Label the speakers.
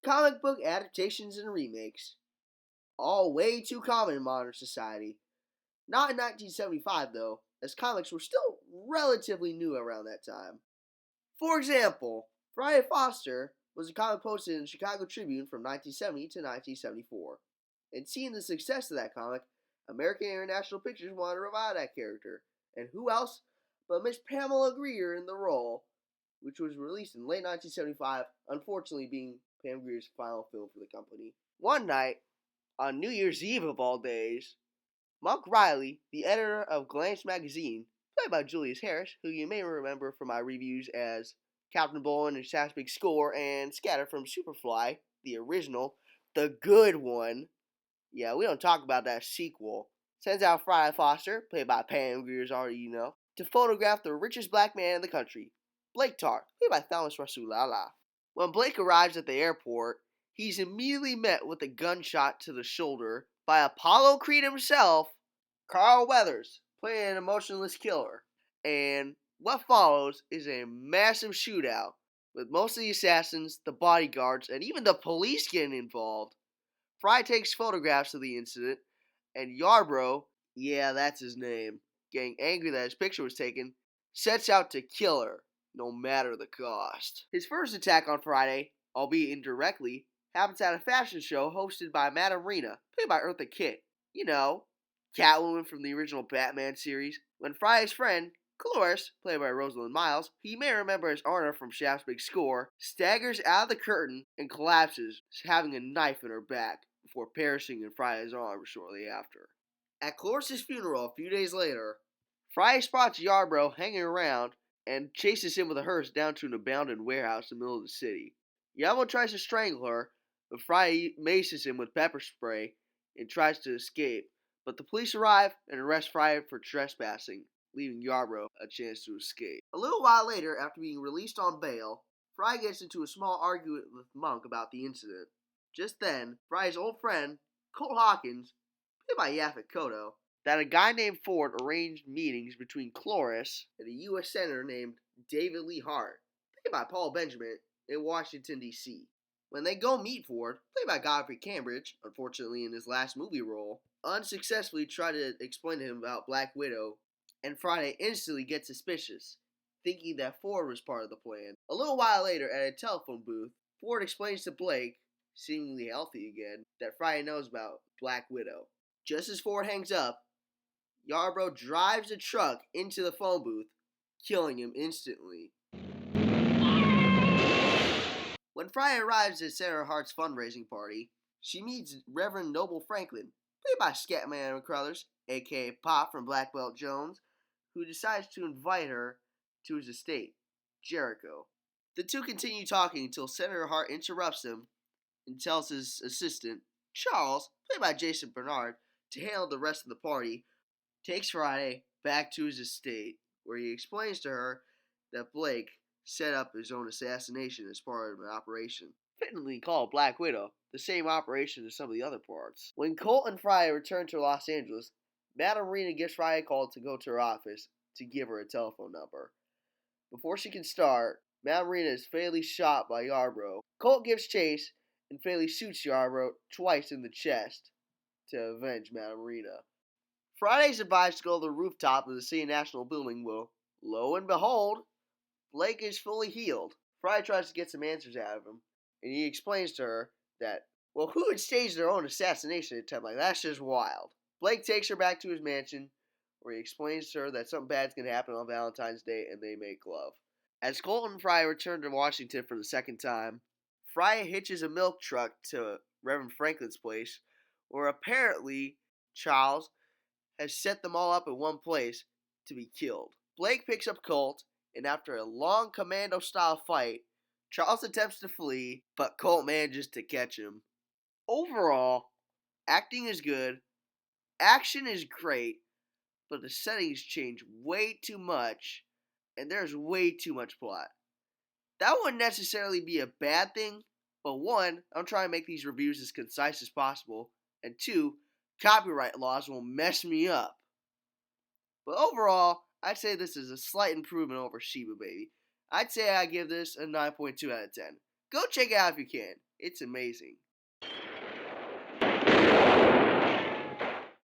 Speaker 1: Comic book adaptations and remakes, all way too common in modern society. Not in 1975, though, as comics were still relatively new around that time. For example, Friday Foster was a comic posted in the Chicago Tribune from 1970 to 1974. And seeing the success of that comic, American International Pictures wanted to revive that character. And who else but Miss Pamela Greer in the role, which was released in late 1975, unfortunately being Pam Greer's final film for the company. One night, on New Year's Eve of all days, Monk Riley, the editor of Glance magazine, played by Julius Harris, who you may remember from my reviews as Captain Bowen and Shaq's Big Score and Scatter from Superfly, the original, the good one. Yeah, we don't talk about that sequel. Sends out Friday Foster, played by Pam Greer's already you know, to photograph the richest black man in the country, Blake Tartt, played by Thomas Rasulala. When Blake arrives at the airport, he's immediately met with a gunshot to the shoulder by Apollo Creed himself, Carl Weathers, playing an emotionless killer. And what follows is a massive shootout, with most of the assassins, the bodyguards, and even the police getting involved. Fry takes photographs of the incident, and Yarbrough, yeah, that's his name, getting angry that his picture was taken, sets out to kill her, no matter the cost. His first attack on Friday, albeit indirectly, happens at a fashion show hosted by Madame Rena, played by Eartha Kitt. You know, Catwoman from the original Batman series. When Fry's friend, Cloris, played by Rosalind Miles, who you may remember as Arna from Shaft's Big Score, staggers out of the curtain and collapses, having a knife in her back, before perishing in Fry's arms shortly after. At Cloris's funeral a few days later, Fry spots Yarbrough hanging around and chases him with a hearse down to an abandoned warehouse in the middle of the city. Yarbrough tries to strangle her, but Fry maces him with pepper spray and tries to escape, but the police arrive and arrest Fry for trespassing, leaving Yarbrough a chance to escape. A little while later, after being released on bail, Fry gets into a small argument with Monk about the incident. Just then, Fry's old friend, Colt Hawkins, played by Yaphet Kotto, that a guy named Ford arranged meetings between Cloris and a U.S. Senator named David Lee Hart, played by Paul Benjamin, in Washington, D.C. When they go meet Ford, played by Godfrey Cambridge, unfortunately in his last movie role, unsuccessfully try to explain to him about Black Widow, and Friday instantly gets suspicious, thinking that Ford was part of the plan. A little while later, at a telephone booth, Ford explains to Blake, seemingly healthy again, that Friday knows about Black Widow. Just as Ford hangs up, Yarbrough drives a truck into the phone booth, killing him instantly. When Fry arrives at Senator Hart's fundraising party, she meets Reverend Noble Franklin, played by Scatman Crothers, aka Pop from Black Belt Jones, who decides to invite her to his estate, Jericho. The two continue talking until Senator Hart interrupts them and tells his assistant, Charles, played by Jason Bernard, to handle the rest of the party, takes Friday back to his estate, where he explains to her that Blake set up his own assassination as part of an operation, fittingly called Black Widow, the same operation as some of the other parts. When Colt and Friday return to Los Angeles, Madame Rena gives Friday a call to go to her office to give her a telephone number. Before she can start, Madame Rena is fatally shot by Yarbrough. Colt gives chase and fatally shoots Yarbrough twice in the chest to avenge Madame Rena. Friday's advised to go to the rooftop of the City National Building will, lo and behold, Blake is fully healed. Friday tries to get some answers out of him, and he explains to her that, well, who would stage their own assassination attempt like that? That's just wild. Blake takes her back to his mansion, where he explains to her that something bad's going to happen on Valentine's Day, and they make love. As Colt and Fry return to Washington for the second time, Fry hitches a milk truck to Reverend Franklin's place, where apparently Charles has set them all up in one place to be killed. Blake picks up Colt, and after a long commando-style fight, Charles attempts to flee, but Colt manages to catch him. Overall, acting is good, action is great, but the settings change way too much, and there's way too much plot. That wouldn't necessarily be a bad thing, but one, I'm trying to make these reviews as concise as possible, and two, copyright laws will mess me up. But overall, I'd say this is a slight improvement over Sheba Baby. I'd say I give this a 9.2 out of 10. Go check it out if you can. It's amazing.